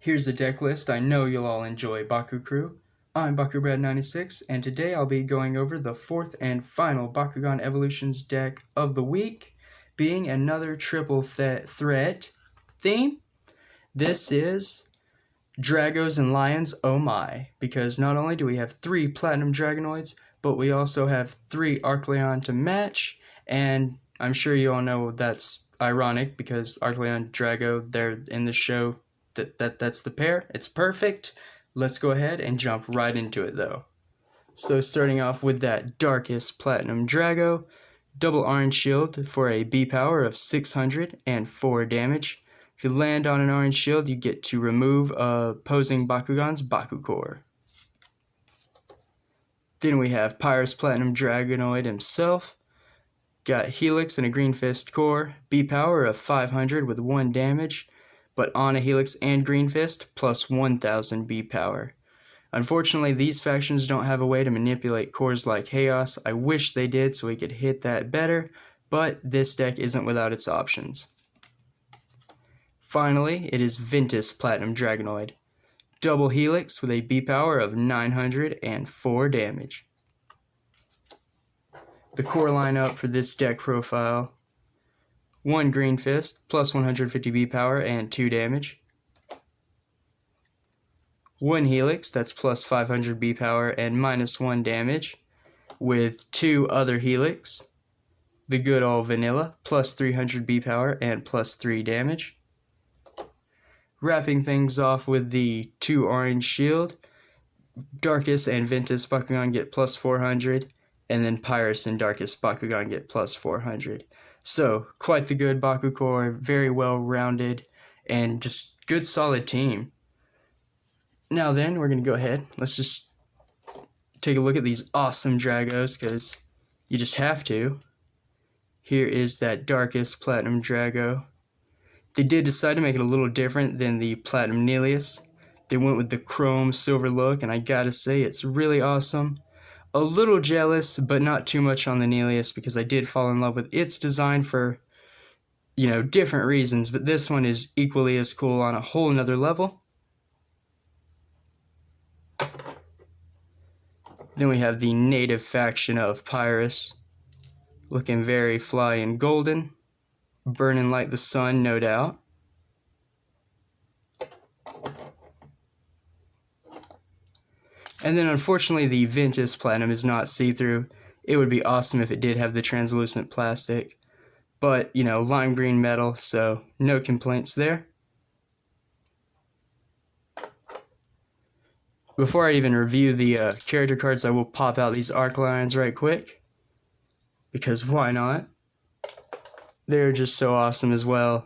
Here's a deck list I know you'll all enjoy, Baku Crew. I'm BakuBrad96, and today I'll be going over the fourth and final Bakugan Evolutions deck of the week, being another triple threat theme. This is Dragos and Lions, oh my, because not only do we have 3 Platinum Dragonoids, but we also have 3 Arcleon to match, and I'm sure you all know that's ironic because Arcleon, Drago, they're in the show. That's the pair. It's perfect. Let's go ahead and jump right into it though. So starting off with that Darkus Platinum Drago, double orange shield for a B power of 604 damage. If you land on an orange shield, you get to remove opposing Bakugan's Baku Core. Then we have Pyrus Platinum Dragonoid himself. Got Helix and a Green Fist core, B power of 500 with 1 damage, but on a Helix and Green Fist, plus 1000 B power. Unfortunately, these factions don't have a way to manipulate cores like Chaos. I wish they did so we could hit that better, but this deck isn't without its options. Finally, it is Ventus Platinum Dragonoid. Double Helix with a B power of 904 damage. The core lineup for this deck profile: 1 Green Fist, plus 150 B power and 2 damage. 1 Helix, that's plus 500 B power and minus 1 damage, with 2 other Helix. The good old vanilla, plus 300 B power and plus 3 damage. Wrapping things off with the 2 orange shield, Darkus and Ventus Bakugan get plus 400, and then Pyrus and Darkus Bakugan get plus 400. So, quite the good Baku core, very well rounded, and just good solid team. Now then, we're going to go ahead, let's just take a look at these awesome Dragos, because you just have to. Here is that Darkus Platinum Drago. They did decide to make it a little different than the Platinum Nelius. They went with the chrome silver look, and I gotta say, it's really awesome. A little jealous, but not too much on the Nelius because I did fall in love with its design for, different reasons, but this one is equally as cool on a whole nother level. Then we have the native faction of Pyrus, looking very fly and golden, burning like the sun, no doubt. And then unfortunately the Ventus Platinum is not see-through. It would be awesome if it did have the translucent plastic. But, lime green metal, so no complaints there. Before I even review the character cards, I will pop out these Arc Lions right quick. Because why not? They're just so awesome as well.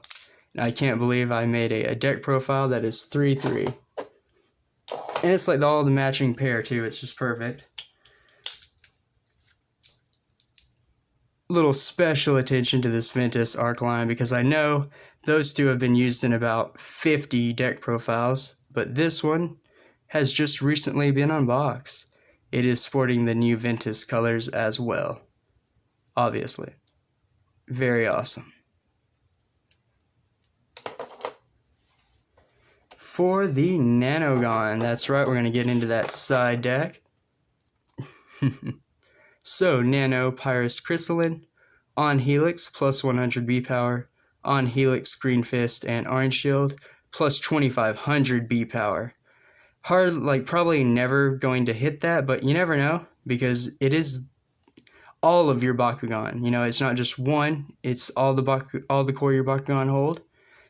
And I can't believe I made a deck profile that is 3/3. And it's like all the matching pair too, it's just perfect. Little special attention to this Ventus Arc line because I know those two have been used in about 50 deck profiles, but this one has just recently been unboxed. It is sporting the new Ventus colors as well, obviously. Very awesome. For the Nanogon, that's right, we're going to get into that side deck. So, Nano Pyrus Crystalline, on Helix, plus 100 B power, on Helix Green Fist and Orange Shield, plus 2500 B power. Hard, probably never going to hit that, but you never know, because it is all of your Bakugan. It's not just one, it's all the core your Bakugan hold.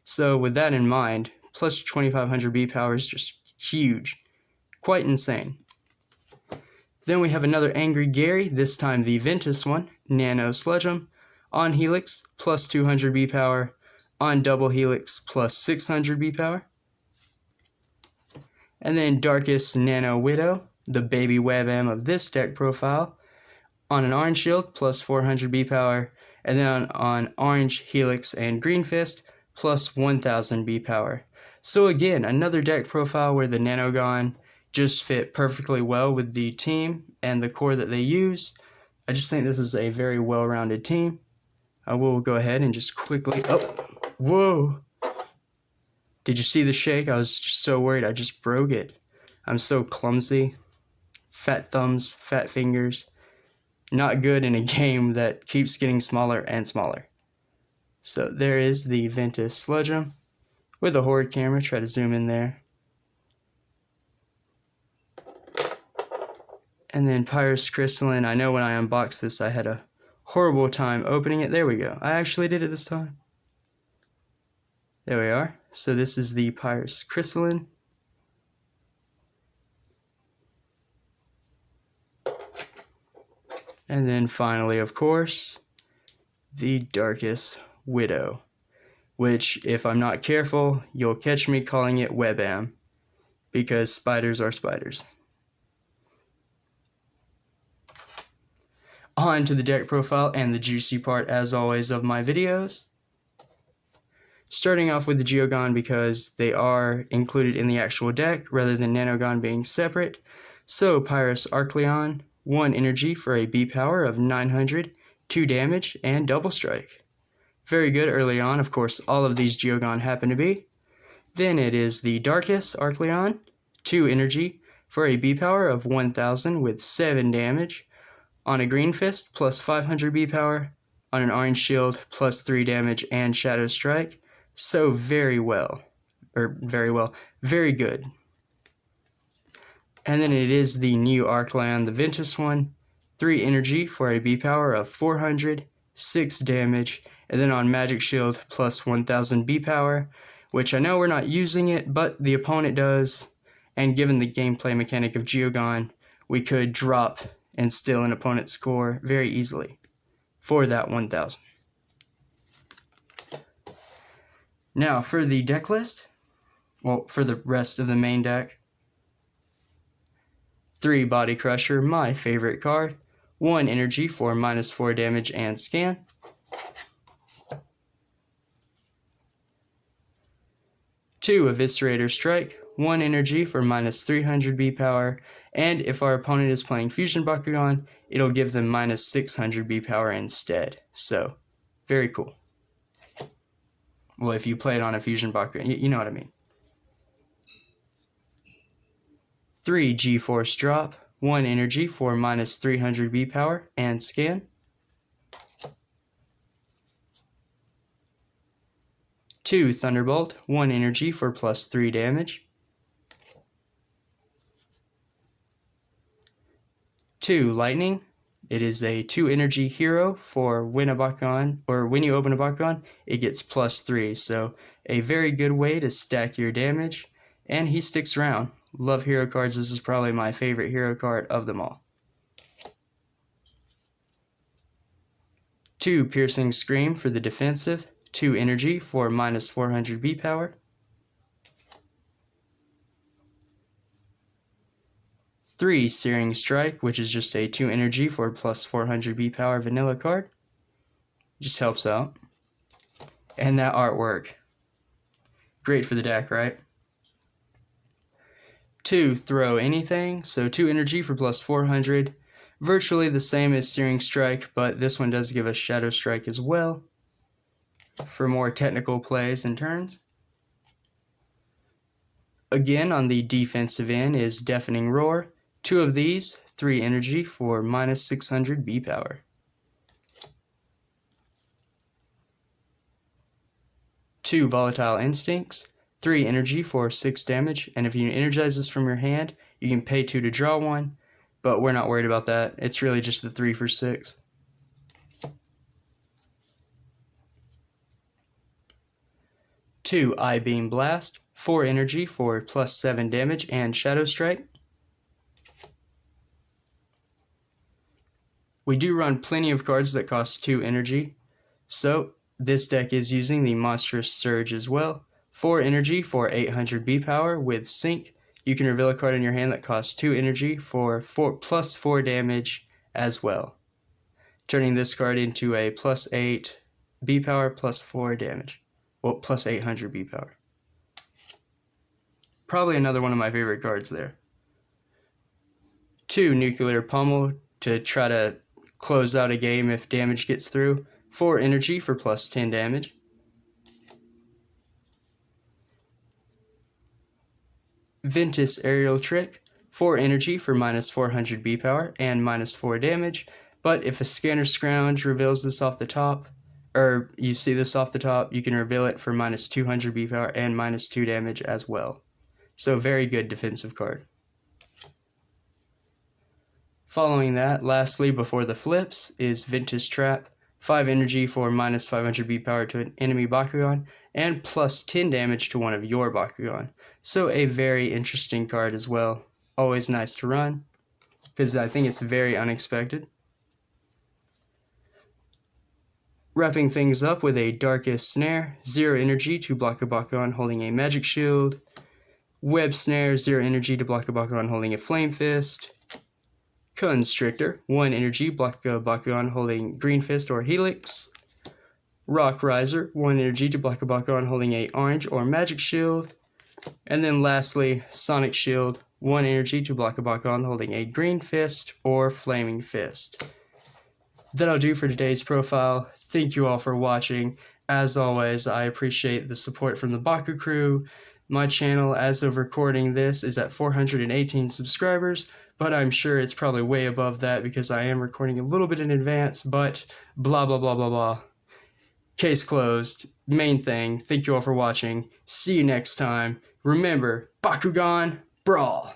So, with that in mind, plus 2500 B power is just huge. Quite insane. Then we have another Angry Gary, this time the Ventus one, Nano Sledge'em, on Helix, plus 200 B power, on Double Helix, plus 600 B power. And then Darkus Nano Widow, the baby Web-M of this deck profile, on an Orange Shield, plus 400 B power, and then on Orange Helix and Green Fist, plus 1000 B power. So again, another deck profile where the Nanogon just fit perfectly well with the team and the core that they use. I just think this is a very well-rounded team. I will go ahead and just quickly... Oh, whoa! Did you see the shake? I was just so worried I just broke it. I'm so clumsy. Fat thumbs, fat fingers. Not good in a game that keeps getting smaller and smaller. So there is the Ventus Sludgeum with a Horde camera. Try to zoom in there. And then Pyrus Crystalline. I know when I unboxed this I had a horrible time opening it. There we go. I actually did it this time. There we are. So this is the Pyrus Crystalline. And then finally, of course, the Darkus Widow, which, if I'm not careful, you'll catch me calling it Webam, because spiders are spiders. On to the deck profile and the juicy part, as always, of my videos. Starting off with the Geogon because they are included in the actual deck rather than Nanogon being separate. So Pyrus Arcleon, 1 energy for a B power of 900, 2 damage, and double strike. Very good early on, of course all of these Geogon happen to be. Then it is the Darkus Arcleon, 2 energy for a B power of 1000 with 7 damage. On a green fist, plus 500 B power. On an orange shield, plus 3 damage and Shatter Strike. So very good. And then it is the new Arcleon, the Ventus one, 3 energy for a B power of 400, 6 damage, and then on Magic Shield, plus 1000 B power, which I know we're not using it, but the opponent does, and given the gameplay mechanic of Geogon, we could drop and steal an opponent's score very easily for that 1000. Now for the deck list, well, for the rest of the main deck. 3 Body Crusher, my favorite card. 1 energy for -4 damage and scan. 2 Eviscerator Strike, 1 energy for -300 B power, and if our opponent is playing Fusion Bakugan, it'll give them -600 B power instead. So, very cool. Well, if you play it on a Fusion Bakugan, you know what I mean. 3 G-Force Drop, 1 energy for -300 B power and scan. 2 Thunderbolt, 1 energy for +3 damage. 2 Lightning. It is a 2 energy hero for when a Bakugan, or when you open a Bakugan, it gets +3. So a very good way to stack your damage, and he sticks around. Love hero cards. This is probably my favorite hero card of them all. 2 Piercing Scream for the defensive, 2 energy for -400 B power. 3 Searing Strike, which is just a 2 energy for +400 B power vanilla card. Just helps out. And that artwork. Great for the deck, right? 2 Throw Anything, so 2 energy for +400. Virtually the same as Searing Strike, but this one does give us Shatter Strike as well for more technical plays and turns. Again, on the defensive end is Deafening Roar. 2 of these, 3 energy for -600 B power. 2 Volatile Instincts, 3 energy for 6 damage, and if you energize this from your hand, you can pay 2 to draw 1, but we're not worried about that. It's really just the 3 for 6. 2 I-Beam Blast, 4 energy for +7 damage and Shadow Strike. We do run plenty of cards that cost 2 energy, so this deck is using the Monstrous Surge as well. 4 energy for 800 B power with Sync. You can reveal a card in your hand that costs 2 energy for +4 damage as well, turning this card into a +8 B power +4 damage. Well, +800 B power. Probably another one of my favorite cards there. 2 Nuclear Pummel to try to close out a game if damage gets through. 4 energy for +10 damage. Ventus Aerial Trick, 4 energy for minus 400 B power and minus 4 damage, but if a Scanner Scrounge reveals this off the top, or you see this off the top, you can reveal it for minus 200 B power and minus 2 damage as well. So very good defensive card. Following that, lastly before the flips, is Ventus Trap, 5 energy for minus 500 B power to an enemy Bakugan, and plus 10 damage to one of your Bakugan. So a very interesting card as well. Always nice to run, because I think it's very unexpected. Wrapping things up with a Darkus Snare, 0 energy to block a Bakugan holding a Magic Shield. Web Snare, 0 energy to block a Bakugan holding a Flame Fist. Constrictor, 1 energy, block a Bakugan holding Green Fist or Helix. Rock Riser, 1 energy to block a Bakugan holding a Orange or Magic Shield. And then lastly, Sonic Shield, 1 energy to block a Bakugan holding a Green Fist or Flaming Fist. That'll do for today's profile. Thank you all for watching. As always, I appreciate the support from the Baku crew. My channel, as of recording this, is at 418 subscribers, but I'm sure it's probably way above that because I am recording a little bit in advance, but blah blah blah blah blah. Case closed. Main thing, thank you all for watching. See you next time. Remember, Bakugan Brawl!